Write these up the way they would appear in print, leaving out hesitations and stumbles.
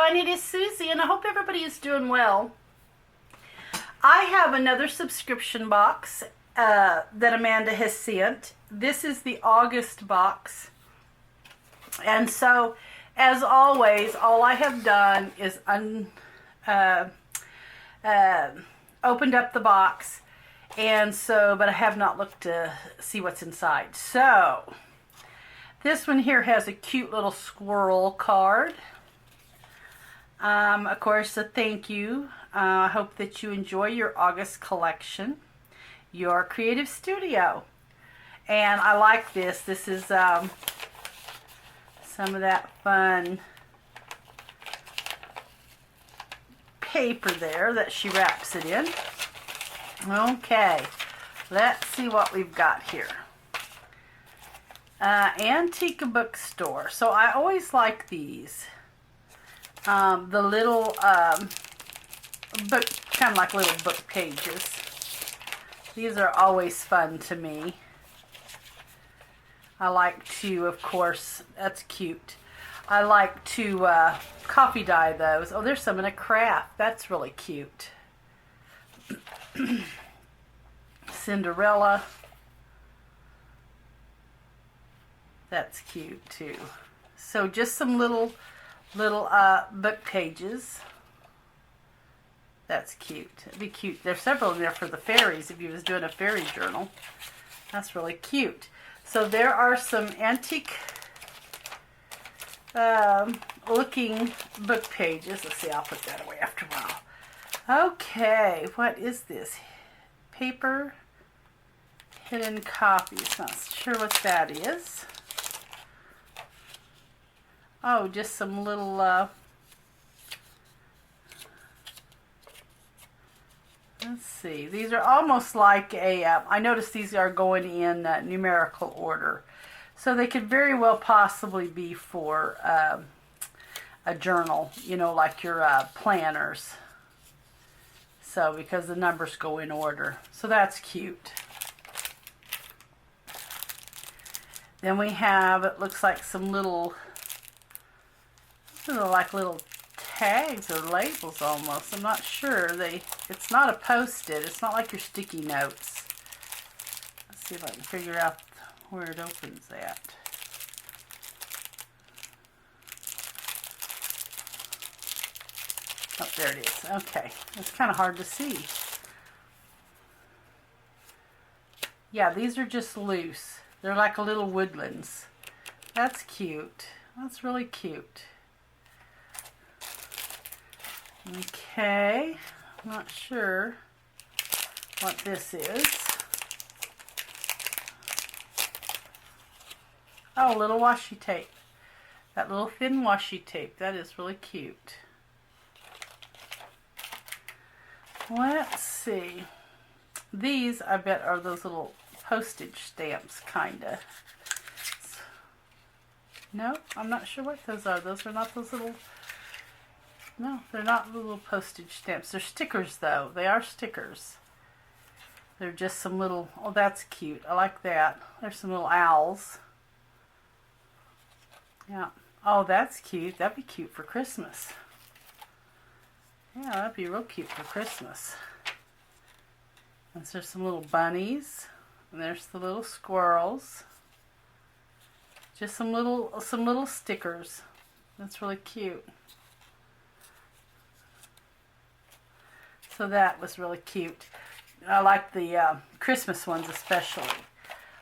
everyone, it is Susie, and I hope everybody is doing well. I have another subscription box that Amanda has sent. This is the August box. And so, as always, all I have done is opened up the box, and so, but I have not looked to see what's inside. So, this one here has a cute little squirrel card. Of course, a thank you. I hope that you enjoy your August collection, your creative studio. And I like this. This is some of that fun paper there that she wraps it in. Okay, let's see what we've got here. Antique bookstore. So I always like these. The little book, kind of like little book pages. These are always fun to me. I like to, of course, that's cute. I like to coffee dye those. Oh, there's some in a craft. That's really cute. Cinderella. That's cute too. So just some little book pages. That's cute. It'd be cute. There's several in there for the fairies if you was doing a fairy journal. That's really cute. So there are some antique looking book pages. Let's see, I'll put that away after a while. Okay, what is this? Paper hidden copies. Not sure what that is. Oh, just some little let's see. These are almost like a, I noticed these are going in numerical order. So they could very well possibly be for a journal, you know, like your planners. So, because the numbers go in order. So that's cute. Then we have, it looks like some little, like little tags or labels almost. I'm not sure. It's not a post-it. It's not like your sticky notes. Let's see if I can figure out where it opens at. Oh, there it is. Okay. It's kind of hard to see. Yeah, these are just loose. They're like a little woodlands. That's cute. That's really cute. Okay, I'm not sure what this is. Oh, little washi tape. That little thin washi tape. That is really cute. Let's see. These, I bet, are those little postage stamps, kinda. No, I'm not sure what those are. Those are not those little... No, they're not little postage stamps. They're stickers, though. They are stickers. They're just some little... Oh, that's cute. I like that. There's some little owls. Yeah. Oh, that's cute. That'd be cute for Christmas. Yeah, that'd be real cute for Christmas. And so there's some little bunnies. And there's the little squirrels. Just some little stickers. That's really cute. So that was really cute. I like the Christmas ones especially.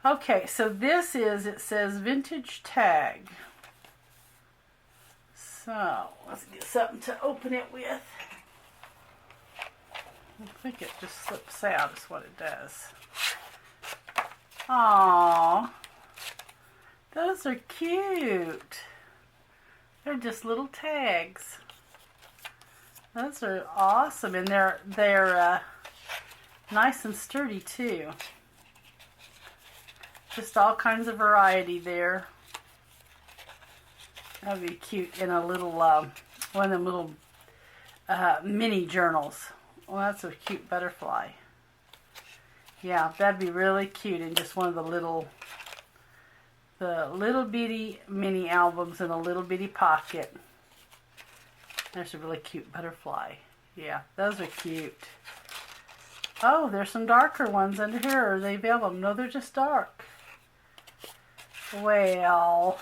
Okay, so this is, it says vintage tag. So, let's get something to open it with. I think it just slips out is what it does. Aww. Those are cute. They're just little tags. Those are awesome, and they're nice and sturdy too. Just all kinds of variety there. That'd be cute in a little one of them little mini journals. Well, that's a cute butterfly. Yeah, that'd be really cute in just one of the little bitty mini albums in a little bitty pocket. There's a really cute butterfly. Yeah, those are cute. Oh, there's some darker ones under here. Are they vellum? No, they're just dark. Well,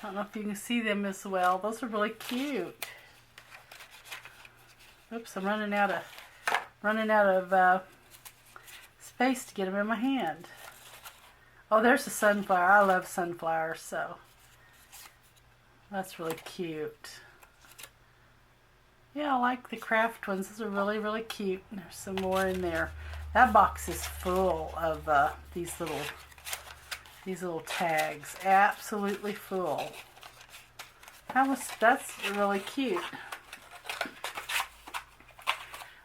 I don't know if you can see them as well. Those are really cute. Oops, I'm running out of space to get them in my hand. Oh, there's a sunflower. I love sunflowers, so that's really cute. Yeah, I like the craft ones. Those are really, really cute. There's some more in there. That box is full of these little tags. Absolutely full. That's really cute.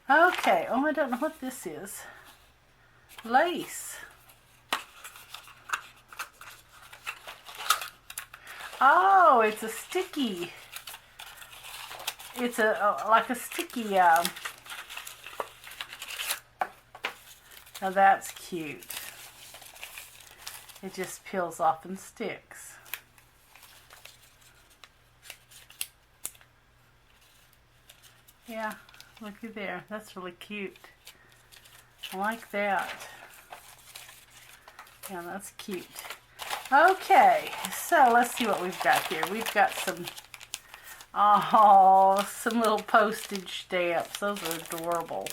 Okay. Oh, I don't know what this is. Lace. Oh, it's a sticky. It's like a sticky. Now that's cute. It just peels off and sticks. Yeah, looky there. That's really cute. I like that. Yeah, that's cute. Okay, so let's see what we've got here. We've got some little postage stamps. Those are adorable.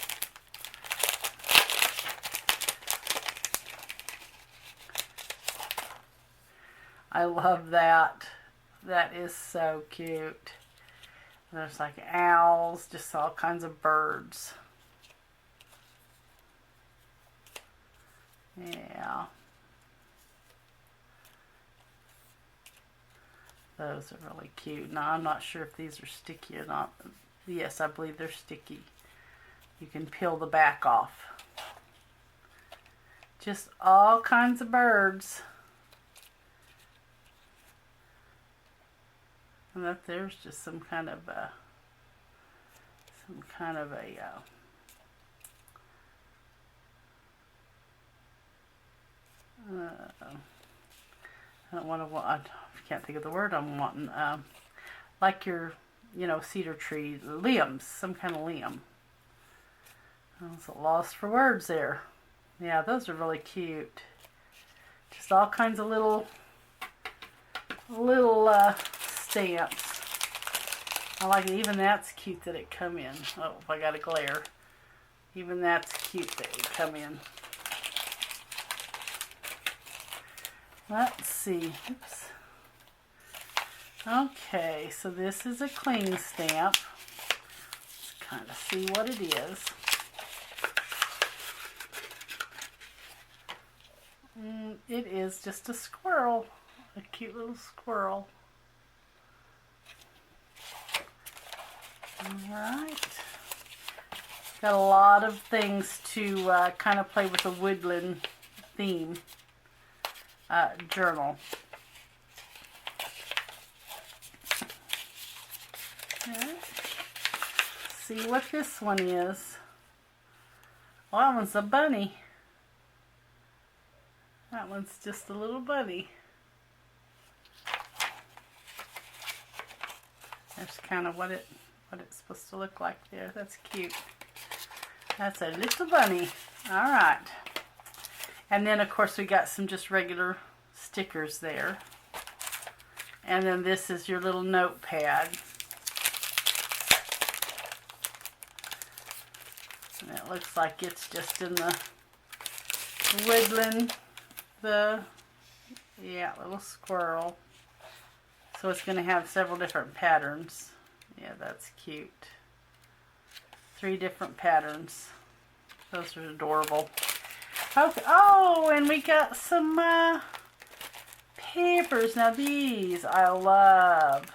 I love that. That is so cute. There's like owls, just all kinds of birds. Yeah. Those are really cute. Now, I'm not sure if these are sticky or not. Yes, I believe they're sticky. You can peel the back off. Just all kinds of birds. And that there's just some kind of a I don't want to. I can't think of the word I'm wanting. Like your, cedar tree limbs, some kind of limb. I was lost for words there. Yeah, those are really cute. Just all kinds of little stamps. I like it. Even that's cute that it come in. Oh, I got a glare. Even that's cute that it come in. Let's see. Oops. Okay, so this is a cling stamp. Let's kind of see what it is. It is just a squirrel. A cute little squirrel. Alright. Got a lot of things to kind of play with a woodland theme journal. Okay. See what this one is. Well, that one's a bunny. That one's just a little bunny. That's kind of what it's supposed to look like there. That's cute. That's a little bunny. Alright. And then of course we got some just regular stickers there. And then this is your little notepad. And it looks like it's just in the woodland. Little squirrel. So it's going to have several different patterns. Yeah, that's cute. 3 different patterns. Those are adorable. Okay. Oh, and we got some papers. Now these I love.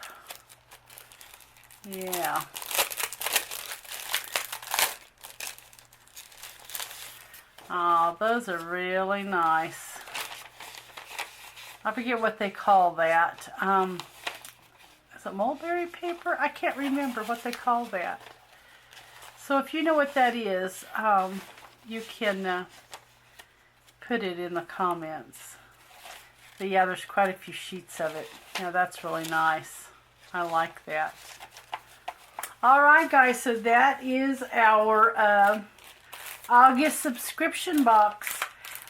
Yeah. Oh, those are really nice. I forget what they call that. Is it mulberry paper? I can't remember what they call that. So if you know what that is, you can put it in the comments. But yeah, there's quite a few sheets of it. Yeah, that's really nice. I like that. All right, guys, so that is our August subscription box.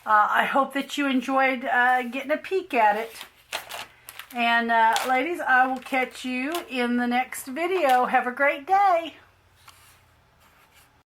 I hope that you enjoyed getting a peek at it. And ladies, I will catch you in the next video. Have a great day.